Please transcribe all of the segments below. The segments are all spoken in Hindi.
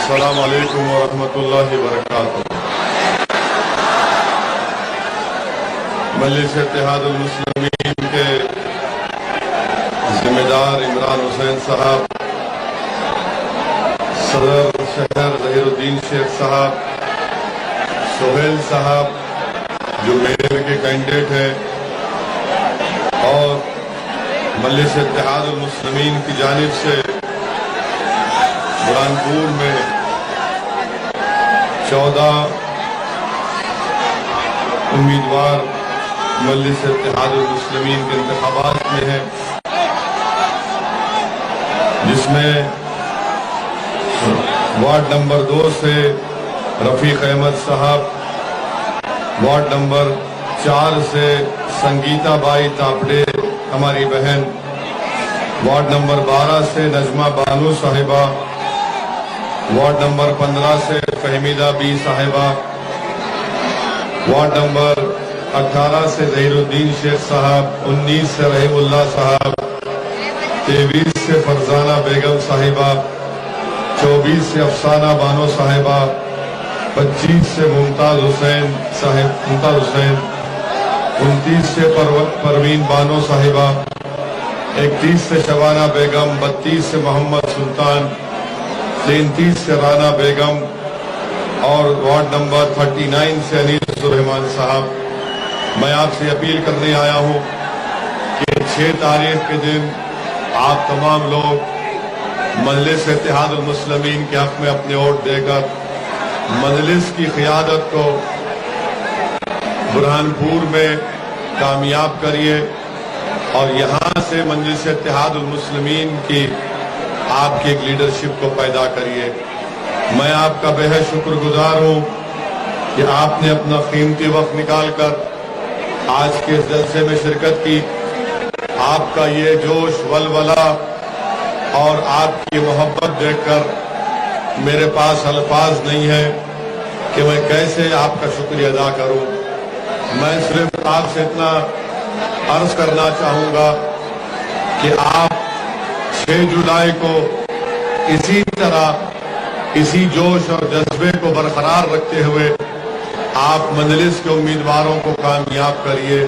अस्सलामु अलैकुम व रहमतुल्लाहि व बरकातुहू। मजलिस इत्तेहादुल मुस्लिमीन के जिम्मेदार इमरान हुसैन साहब, सदर शहर जहीरुद्दीन शेख साहब, सोहेल साहब जो मेयर के कैंडिडेट हैं, और मजलिस इत्तेहादुल मुस्लिमीन की जानिब से बुरहानपुर में 14 उम्मीदवार मजलिस इत्तेहादुल मुस्लिमीन के इंतखाबात में हैं, जिसमें वार्ड नंबर 2 से रफीक अहमद साहब, वार्ड नंबर 4 से संगीता बाई तापड़े हमारी बहन, वार्ड नंबर 12 से नजमा बानू साहिबा, वार्ड नंबर 15 से फहमीदा बी साहिबा, वार्ड नंबर 18 से जहीरुद्दीन शेख साहब, 19 से रहीमुल्लाह साहब, 23 से फरजाना बेगम साहिबा, 24 से अफसाना बानो साहिबा, 25 से मुमताज हुसैन, 29 से परवीन बानो साहिबा, 31 से शबाना बेगम, 32 से मोहम्मद सुल्तान, 33 से राना बेगम और वार्ड नंबर 39 से अनीस रहमान साहब। मैं आपसे अपील करने आया हूं कि 6 तारीख के दिन आप तमाम लोग मजलिस इत्तेहादुल मुस्लिमीन के हक में अपने वोट देकर मजलिस की क़ियादत को बुरहानपुर में कामयाब करिए और यहाँ से मजलिस इत्तेहादुल मुस्लिमीन की आपकी एक लीडरशिप को पैदा करिए। मैं आपका बेहद शुक्रगुजार हूँ कि आपने अपना कीमती वक्त निकालकर आज के इस जलसे में शिरकत की। आपका ये जोश, वलवला और आपकी मोहब्बत देखकर मेरे पास अल्फाज नहीं है कि मैं कैसे आपका शुक्रिया अदा करूं। मैं सिर्फ आपसे इतना अर्ज करना चाहूंगा कि आप 6 जुलाई को इसी तरह, इसी जोश और जज्बे को बरकरार रखते हुए आप मजलिस के उम्मीदवारों को कामयाब करिए।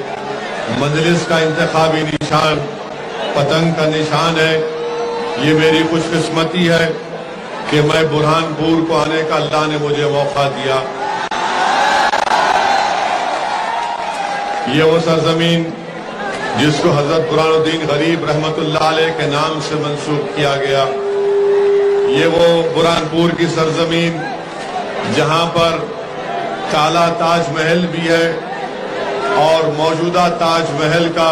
मजलिस का इंतखाबी निशान पतंग का निशान है। ये मेरी खुशकिस्मती है कि मैं बुरहानपुर को आने का अल्लाह ने मुझे मौका दिया। ये वो सरजमीन जिसको हजरत बुरहानुद्दीन गरीब रहमतुल्लाह अलैह के नाम से मंसूब किया गया, ये वो बुरहानपुर की सरजमीन जहां पर काला ताजमहल भी है और मौजूदा ताजमहल का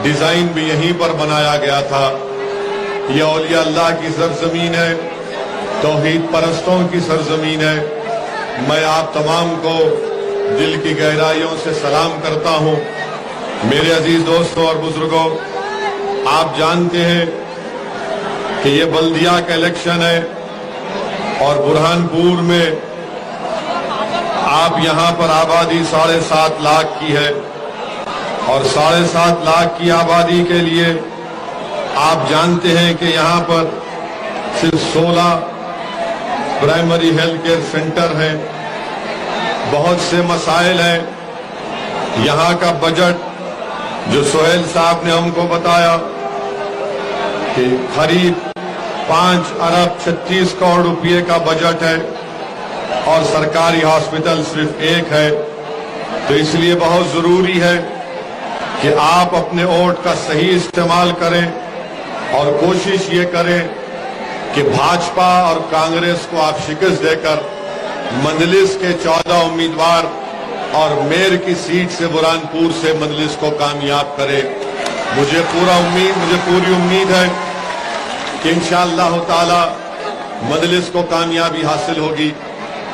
डिजाइन भी यहीं पर बनाया गया था। यह औलिया अल्लाह की सरजमीन है, तौहीद परस्तों की सरजमीन है। मैं आप तमाम को दिल की गहराइयों से सलाम करता हूं। मेरे अजीज दोस्तों और बुजुर्गों, आप जानते हैं कि ये बल्दिया का इलेक्शन है और बुरहानपुर में आप यहां पर आबादी 7.5 लाख की है और 7.5 लाख की आबादी के लिए आप जानते हैं कि यहां पर सिर्फ 16 प्राइमरी हेल्थ केयर सेंटर हैं। बहुत से मसाइल हैं। यहां का बजट जो सोहेल साहब ने हमको बताया कि करीब 5 अरब 36 करोड़ रुपए का बजट है और सरकारी हॉस्पिटल सिर्फ एक है। तो इसलिए बहुत जरूरी है कि आप अपने वोट का सही इस्तेमाल करें और कोशिश ये करें कि भाजपा और कांग्रेस को आप शिकस्त देकर मजलिस के 14 उम्मीदवार और मेयर की सीट से बुरहानपुर से मजलिस को कामयाब करें। मुझे पूरी उम्मीद है कि इंशाअल्लाह ताला मजलिस को कामयाबी हासिल होगी।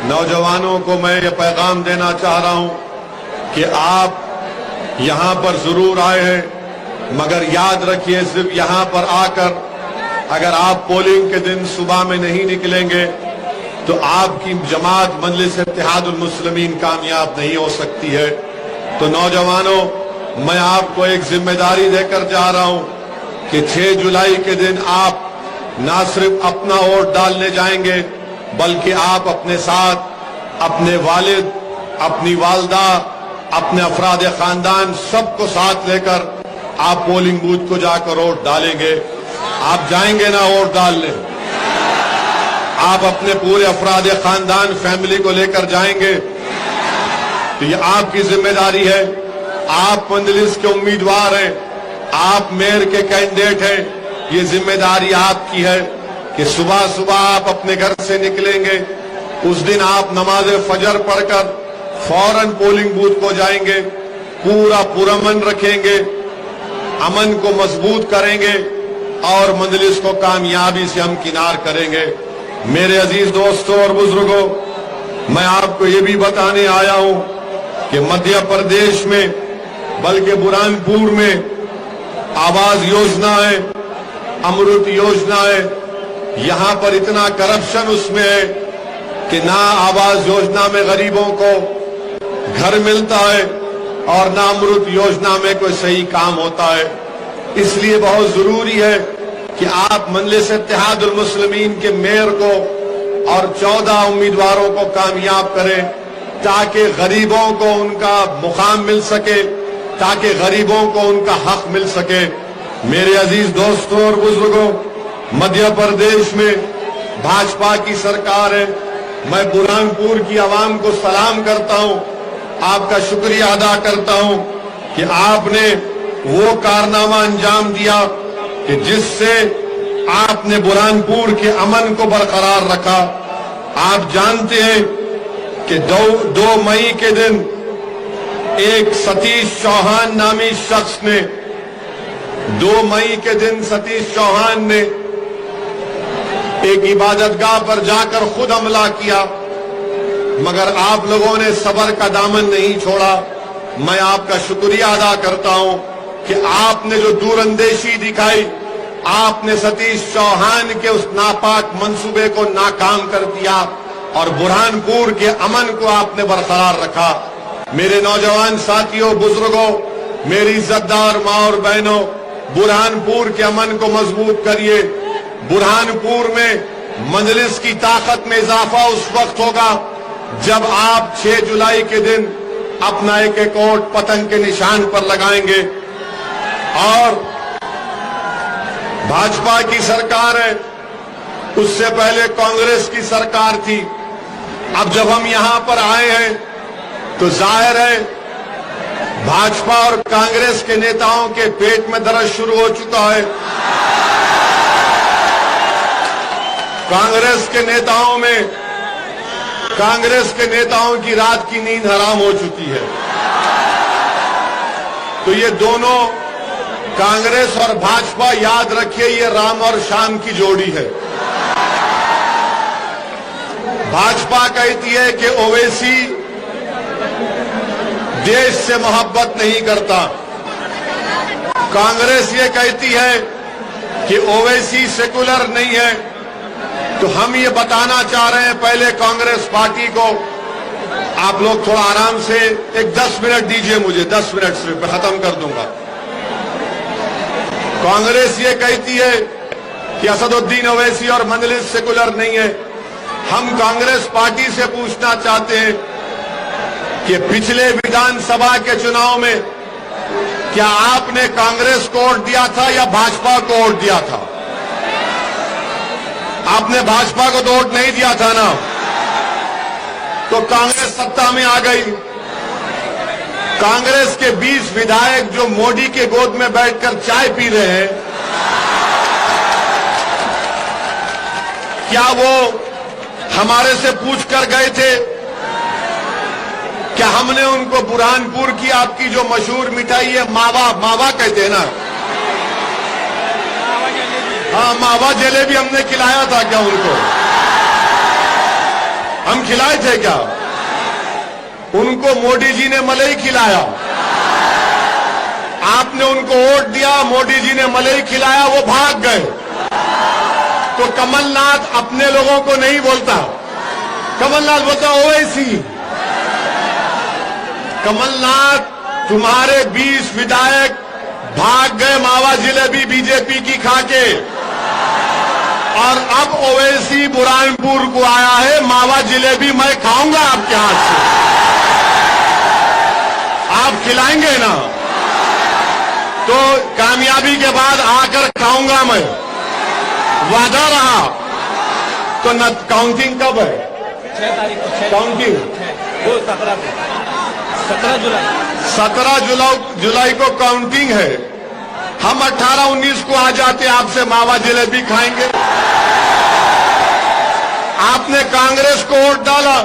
नौजवानों को मैं ये पैगाम देना चाह रहा हूं कि आप यहां पर जरूर आए हैं, मगर याद रखिए सिर्फ यहां पर आकर अगर आप पोलिंग के दिन सुबह में नहीं निकलेंगे तो आपकी जमात मजलिस इत्तेहादुल मुस्लिमीन कामयाब नहीं हो सकती है। तो नौजवानों, मैं आपको एक जिम्मेदारी देकर जा रहा हूं कि 6 जुलाई के दिन आप ना सिर्फ अपना वोट डालने जाएंगे बल्कि आप अपने साथ अपने वालिद, अपनी वालदा, अपने अफराद खानदान सबको साथ लेकर आप पोलिंग बूथ को जाकर वोट डालेंगे। आप जाएंगे ना वोट डालने? आप अपने पूरे अफराद खानदान, फैमिली को लेकर जाएंगे? तो ये आपकी जिम्मेदारी है। आप मंजलिस के उम्मीदवार हैं, आप मेयर के कैंडिडेट हैं। ये जिम्मेदारी आपकी है कि सुबह सुबह आप अपने घर से निकलेंगे। उस दिन आप नमाज फजर पढ़कर फौरन पोलिंग बूथ को जाएंगे, पूरा पुरअमन रखेंगे, अमन को मजबूत करेंगे और मंजलिस को कामयाबी से हमकिनार करेंगे। मेरे अजीज दोस्तों और बुजुर्गों, मैं आपको ये भी बताने आया हूं कि मध्य प्रदेश में, बल्कि बुरहानपुर में आवास योजना है, अमृत योजना है। यहां पर इतना करप्शन उसमें है कि ना आवास योजना में गरीबों को घर मिलता है और ना अमृत योजना में कोई सही काम होता है। इसलिए बहुत जरूरी है कि आप मजलिस इत्तेहादुल मुस्लिमीन के मेयर को और 14 उम्मीदवारों को कामयाब करें, ताकि गरीबों को उनका मुकाम मिल सके, ताकि गरीबों को उनका हक मिल सके। मेरे अजीज दोस्तों और बुजुर्गों, मध्य प्रदेश में भाजपा की सरकार है। मैं बुरहानपुर की आवाम को सलाम करता हूं, आपका शुक्रिया अदा करता हूं कि आपने वो कारनामा अंजाम दिया कि जिससे आपने बुरहानपुर के अमन को बरकरार रखा। आप जानते हैं कि 2 मई के दिन एक सतीश चौहान नामी शख्स ने 2 मई के दिन सतीश चौहान ने एक इबादतगाह पर जाकर खुद हमला किया, मगर आप लोगों ने सब्र का दामन नहीं छोड़ा। मैं आपका शुक्रिया अदा करता हूं कि आपने जो दूरंदेशी दिखाई, आपने सतीश चौहान के उस नापाक मंसूबे को नाकाम कर दिया और बुरहानपुर के अमन को आपने बरकरार रखा। मेरे नौजवान साथियों, बुजुर्गों, मेरी इज्जतदार माँ और बहनों, बुरहानपुर के अमन को मजबूत करिए। बुरहानपुर में मजलिस की ताकत में इजाफा उस वक्त होगा जब आप 6 जुलाई के दिन अपना एक वोट पतंग के निशान पर लगाएंगे। और भाजपा की सरकार है, उससे पहले कांग्रेस की सरकार थी। अब जब हम यहां पर आए हैं तो जाहिर है भाजपा और कांग्रेस के नेताओं के पेट में दर्द शुरू हो चुका है। कांग्रेस के नेताओं की रात की नींद हराम हो चुकी है। तो ये दोनों, कांग्रेस और भाजपा, याद रखिए, ये राम और श्याम की जोड़ी है। भाजपा कहती है कि ओवैसी देश से मोहब्बत नहीं करता, कांग्रेस ये कहती है कि ओवैसी सेकुलर नहीं है। तो हम ये बताना चाह रहे हैं पहले कांग्रेस पार्टी को, आप लोग थोड़ा आराम से, एक 10 मिनट दीजिए मुझे, 10 मिनट सिर्फ, मैं खत्म कर दूंगा। कांग्रेस ये कहती है कि असदुद्दीन ओवैसी और मजलिस सेकुलर नहीं है। हम कांग्रेस पार्टी से पूछना चाहते हैं कि पिछले विधानसभा के चुनाव में क्या आपने कांग्रेस को वोट दिया था या भाजपा को वोट दिया था? आपने भाजपा को तो वोट नहीं दिया था ना, तो कांग्रेस सत्ता में आ गई। कांग्रेस के 20 विधायक जो मोदी के गोद में बैठकर चाय पी रहे हैं, क्या वो हमारे से पूछकर गए थे? क्या हमने उनको बुरहानपुर की आपकी जो मशहूर मिठाई है मावा कहते हैं ना, हाँ, मावा जलेबी हमने खिलाया था क्या उनको? हम खिलाए थे क्या? उनको मोदी जी ने मलई खिलाया। आपने उनको वोट दिया, मोदी जी ने मलई खिलाया, वो भाग गए। तो कमलनाथ अपने लोगों को नहीं बोलता, कमलनाथ बोलता ओवैसी। कमलनाथ, तुम्हारे 20 विधायक भाग गए मावा जलेबी बीजेपी की खाके, और अब ओवैसी बुरहानपुर को आया है, मावा जलेबी मैं खाऊंगा आपके हाथ से। आप खिलाएंगे ना? तो कामयाबी के बाद आकर खाऊंगा मैं, वादा रहा। तो न काउंटिंग कब है? 6 तारीख को काउंटिंग 17 जुलाई को काउंटिंग है। हम 18-19 को आ जाते, आपसे मावा जलेबी खाएंगे। आपने कांग्रेस को वोट डाला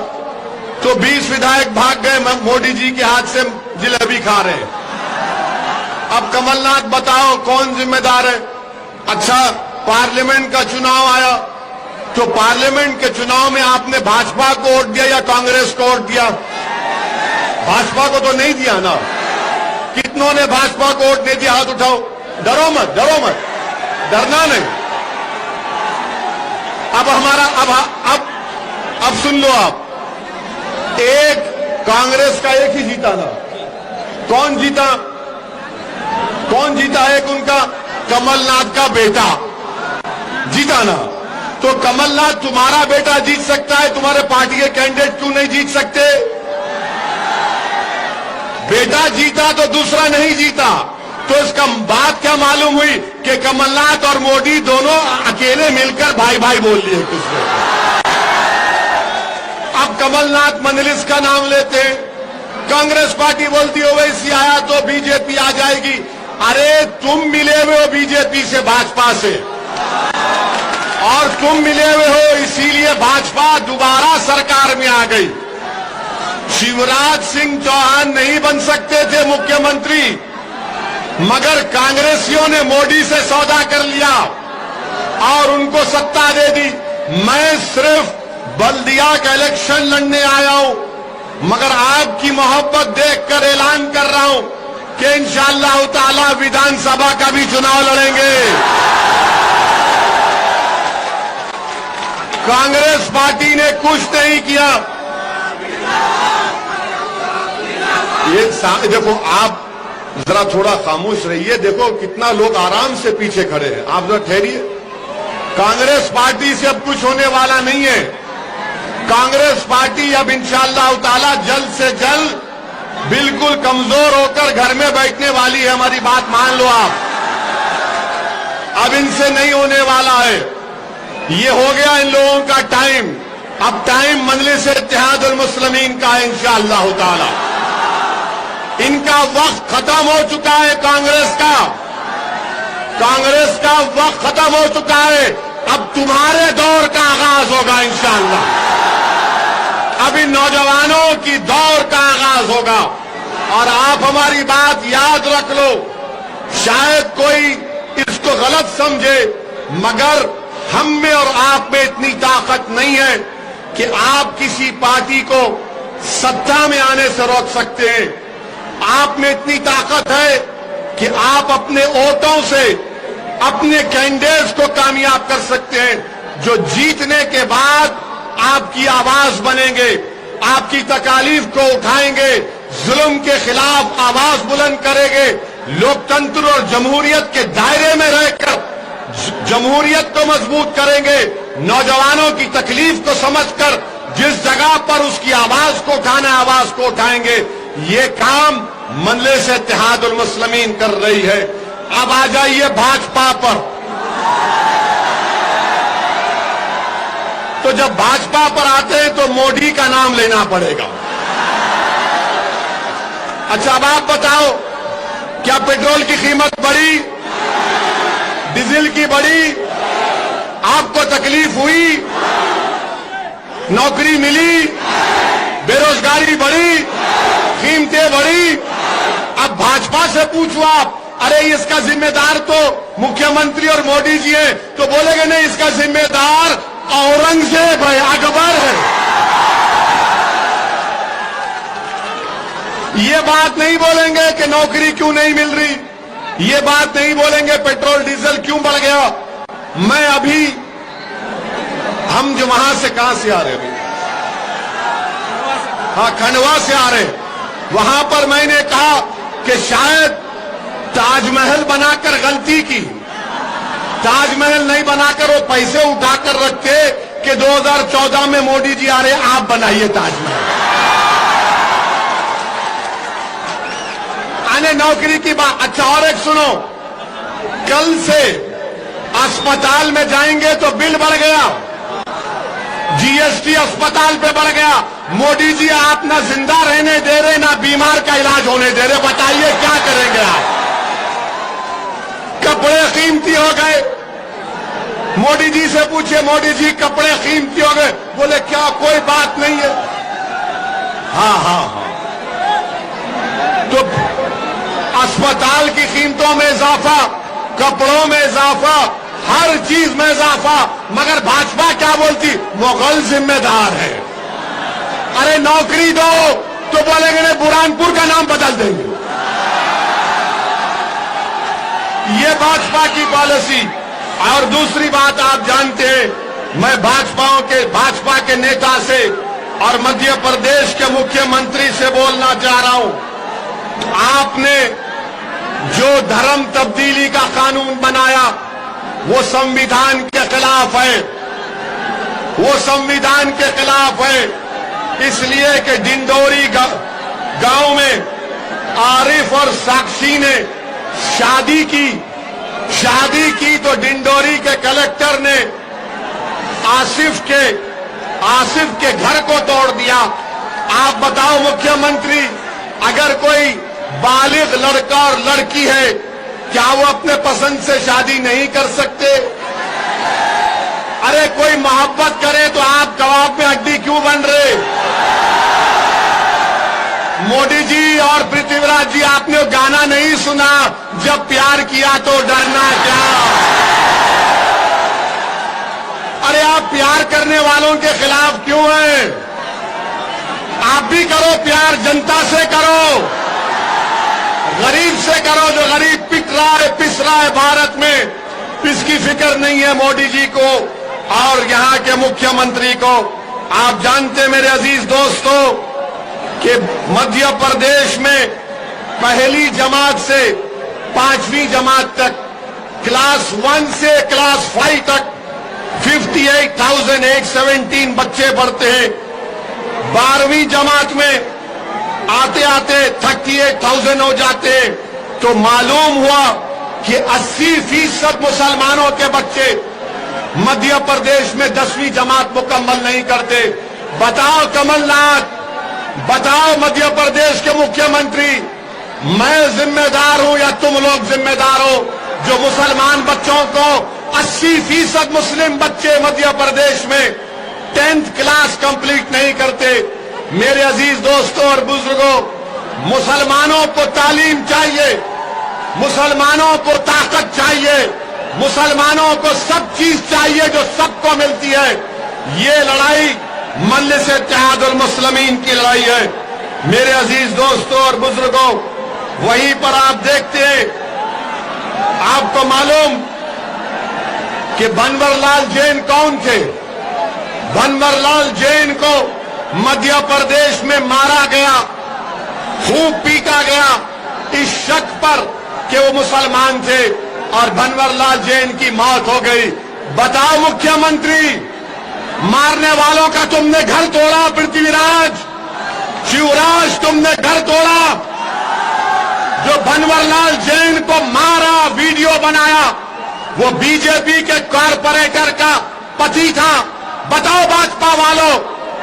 तो 20 विधायक भाग गए, मोदी जी के हाथ से जलेबी खा रहे हैं। अब कमलनाथ बताओ कौन जिम्मेदार है? अच्छा, पार्लियामेंट का चुनाव आया तो पार्लियामेंट के चुनाव में आपने भाजपा को वोट दिया या कांग्रेस को वोट दिया? भाजपा को तो नहीं दिया ना। कितनों ने भाजपा को वोट नहीं दिया? हाथ उठाओ। डरो मत, डरो मत, डरना नहीं। अब हमारा अब सुन लो आप, एक कांग्रेस का एक ही जीता ना। कौन जीता? कौन जीता? एक उनका कमलनाथ का बेटा जीता ना। तो कमलनाथ तुम्हारा बेटा जीत सकता है, तुम्हारे पार्टी के कैंडिडेट क्यों नहीं जीत सकते? बेटा जीता तो दूसरा नहीं जीता। तो इसका बात क्या मालूम हुई कि कमलनाथ और मोदी दोनों अकेले मिलकर भाई भाई बोल लिए किसने। अब कमलनाथ मंजलिस का नाम लेते हैं, कांग्रेस पार्टी बोलती है ओवैसी आया तो बीजेपी आ जाएगी। अरे तुम मिले हुए हो बीजेपी से, भाजपा से, और तुम मिले हुए हो इसीलिए भाजपा दोबारा सरकार में आ गई। शिवराज सिंह चौहान नहीं बन सकते थे मुख्यमंत्री, मगर कांग्रेसियों ने मोदी से सौदा कर लिया और उनको सत्ता दे दी। मैं सिर्फ बल्दिया का इलेक्शन लड़ने आया हूं, मगर आपकी मोहब्बत देखकर ऐलान कर रहा हूं कि इंशाअल्लाह ताला विधानसभा का भी चुनाव लड़ेंगे। कांग्रेस पार्टी ने कुछ नहीं किया। ये देखो, आप जरा थोड़ा खामोश रहिए। देखो कितना लोग आराम से पीछे खड़े हैं। आप जरा ठहरिए। कांग्रेस पार्टी से अब कुछ होने वाला नहीं है। कांग्रेस पार्टी अब इंशाअल्लाह ताला जल्द से जल्द बिल्कुल कमजोर होकर घर में बैठने वाली है। हमारी बात मान लो आप। अब इनसे नहीं होने वाला है। ये हो गया इन लोगों का टाइम। अब टाइम मजलिस इत्तेहादुल मुस्लिमीन का है इंशाअल्लाह ताला। इनका वक्त खत्म हो चुका है। कांग्रेस का वक्त खत्म हो चुका है। अब तुम्हारे दौर का आगाज होगा इंशाअल्लाह। अब इन नौजवानों की दौर का आगाज होगा। और आप हमारी बात याद रख लो। शायद कोई इसको गलत समझे, मगर हम में और आप में इतनी ताकत नहीं है कि आप किसी पार्टी को सत्ता में आने से रोक सकते हैं। आप में इतनी ताकत है कि आप अपने वोटों से अपने कैंडिडेट्स को कामयाब कर सकते हैं, जो जीतने के बाद आपकी आवाज बनेंगे, आपकी तकालीफ को उठाएंगे, जुल्म के खिलाफ आवाज बुलंद करेंगे, लोकतंत्र और जमहूरियत के दायरे में रहकर जमहूरियत को मजबूत करेंगे, नौजवानों की तकलीफ को समझकर जिस जगह पर उसकी आवाज को उठाना है आवाज को उठाएंगे। ये काम मजलिस इत्तेहादुल मुस्लिमीन कर रही है। अब आ जाइए भाजपा पर। तो जब भाजपा पर आते हैं तो मोदी का नाम लेना पड़ेगा। अच्छा, अब आप बताओ, क्या पेट्रोल की कीमत बढ़ी? डीजल की बढ़ी? आपको तकलीफ हुई? नौकरी मिली? बेरोजगारी बढ़ी? कीमतें बढ़ी? अब भाजपा से पूछो आप, अरे इसका जिम्मेदार तो मुख्यमंत्री और मोदी जी हैं, तो बोलेंगे नहीं, इसका जिम्मेदार औरंगजेब है, अकबर है। ये बात नहीं बोलेंगे कि नौकरी क्यों नहीं मिल रही, ये बात नहीं बोलेंगे पेट्रोल डीजल क्यों बढ़ गया। मैं अभी, हम जो वहां से कहां से आ रहे हैं, हाँ खंडवा से आ रहे, वहां पर मैंने कहा कि शायद ताजमहल बनाकर गलती की। ताजमहल नहीं बनाकर वो पैसे उठाकर रखे कि 2014 में मोदी जी आ रहे, आप बनाइए ताजमहल। आने नौकरी की बात। अच्छा, और एक सुनो, कल से अस्पताल में जाएंगे तो बिल बढ़ गया, जीएसटी अस्पताल पे बढ़ गया। मोदी जी आप ना जिंदा रहने दे रहे, ना बीमार का इलाज होने दे रहे। बताइए क्या करेंगे आप? कपड़े कीमती हो गए। मोदी जी से पूछे, मोदी जी कपड़े कीमती हो गए, बोले क्या कोई बात नहीं है। हाँ हाँ हाँ, तो अस्पताल की कीमतों में इजाफा, कपड़ों में इजाफा, हर चीज में इजाफा, मगर भाजपा क्या बोलती? मुगल जिम्मेदार है। अरे नौकरी दो तो बोलेंगे नहीं, बुरहानपुर का नाम बदल देंगे। ये भाजपा की पॉलिसी। और दूसरी बात आप जानते हैं, मैं भाजपा के नेता से और मध्य प्रदेश के मुख्यमंत्री से बोलना चाह रहा हूं, आपने जो धर्म तब्दीली का कानून बनाया वो संविधान के खिलाफ है, वो संविधान के खिलाफ है। इसलिए कि डिंडोरी गांव में आरिफ और साक्षी ने शादी की तो डिंडोरी के कलेक्टर ने आसिफ के घर को तोड़ दिया। आप बताओ मुख्यमंत्री, अगर कोई बालिग लड़का और लड़की है, क्या वो अपने पसंद से शादी नहीं कर सकते? अरे कोई मोहब्बत करे तो आप कबाब में हड्डी क्यों बन रहे? मोदी जी और पृथ्वीराज जी, आपने गाना नहीं सुना, जब प्यार किया तो डरना क्या? अरे आप प्यार करने वालों के खिलाफ क्यों हैं? आप भी करो प्यार, जनता से करो, गरीब से करो, जो गरीब पिस रहा है भारत में। इसकी फिक्र नहीं है मोदी जी को और यहां के मुख्यमंत्री को। आप जानते मेरे अजीज दोस्तों कि मध्य प्रदेश में पहली जमात से 5वीं जमात तक, क्लास 1 से क्लास 5 तक 58,817 बच्चे पढ़ते हैं। 12वीं जमात में आते आते 38,000 हो जाते हैं। तो मालूम हुआ कि 80% मुसलमानों के बच्चे मध्य प्रदेश में 10वीं जमात मुकम्मल नहीं करते। बताओ कमलनाथ, बताओ मध्य प्रदेश के मुख्यमंत्री, मैं जिम्मेदार हूं या तुम लोग जिम्मेदार हो जो मुसलमान बच्चों को 80% मुस्लिम बच्चे मध्य प्रदेश में 10th क्लास कंप्लीट नहीं करते। मेरे अजीज दोस्तों और बुजुर्गों, मुसलमानों को तालीम चाहिए, मुसलमानों को ताकत चाहिए, मुसलमानों को सब चीज चाहिए जो सबको मिलती है। ये लड़ाई मजलिस इत्तेहादुल मुस्लिमीन की लड़ाई है। मेरे अजीज दोस्तों और बुजुर्गों, वहीं पर आप देखते हैं, आपको मालूम कि बनवरलाल जैन कौन थे? बनवरलाल जैन को मध्य प्रदेश में मारा गया, खूब पीटा गया इस शक पर कि वो मुसलमान थे और बनवरलाल जैन की मौत हो गई। बताओ मुख्यमंत्री, मारने वालों का तुमने घर तोड़ा, पृथ्वीराज शिवराज तुमने घर तोड़ा। जो बनवरलाल जैन को मारा, वीडियो बनाया, वो बीजेपी के कॉरपोरेटर का पति था। बताओ भाजपा वालों,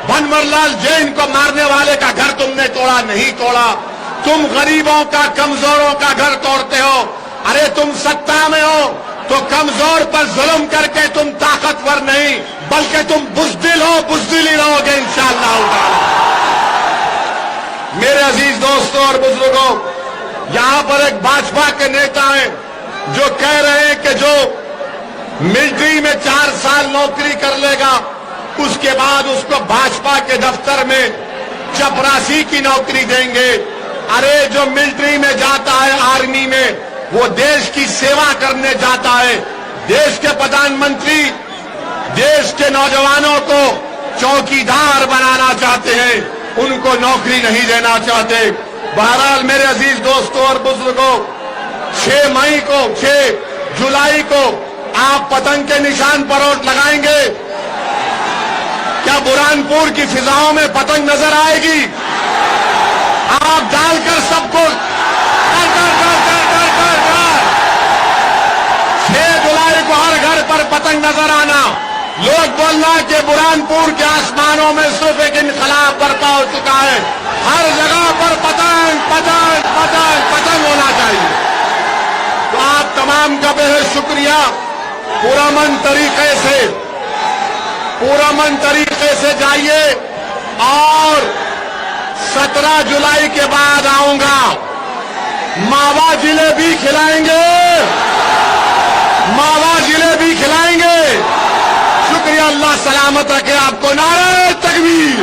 बनवरलाल जैन को मारने वाले का घर तुमने तोड़ा नहीं तोड़ा? तुम गरीबों का, कमजोरों का घर तोड़ते हो। अरे तुम सत्ता में हो तो कमजोर पर जुल्म करके तुम ताकतवर नहीं बल्कि तुम बुज़दिल हो, बुज़दिल ही रहोगे इंशाअल्लाह। मेरे अजीज दोस्तों और बुजुर्गों, यहां पर एक भाजपा के नेता हैं जो कह रहे हैं कि जो मिलिट्री में 4 साल नौकरी कर लेगा उसके बाद उसको भाजपा के दफ्तर में चपरासी की नौकरी देंगे। अरे जो मिलिट्री में जाता है, आर्मी में, वो देश की सेवा करने जाता है। देश के प्रधानमंत्री देश के नौजवानों को चौकीदार बनाना चाहते हैं, उनको नौकरी नहीं देना चाहते। बहरहाल मेरे अजीज दोस्तों और बुजुर्गों, 6 जुलाई को आप पतंग के निशान पर वोट लगाएंगे? क्या बुरहानपुर की फिजाओं में पतंग नजर आएगी? आप डालकर सबको कर कर कर कर कर कर कर 6 जुलाई को हर घर पर पतंग नजर आना। लोग बोलना कि बुरहानपुर के आसमानों में सिर्फ एक इनकलाब बरपा हो चुका है। हर जगह पर पतंग पतंग पतंग पतंग होना चाहिए। तो आप तमाम का बेहद शुक्रिया। पूरा मन तरीके से जाइए और 17 जुलाई के बाद आऊंगा, मावा जिलेबी खिलाएंगे, मावा जिलेबी खिलाएंगे। शुक्रिया, अल्लाह सलामत रखे आपको। नारे तकबीर।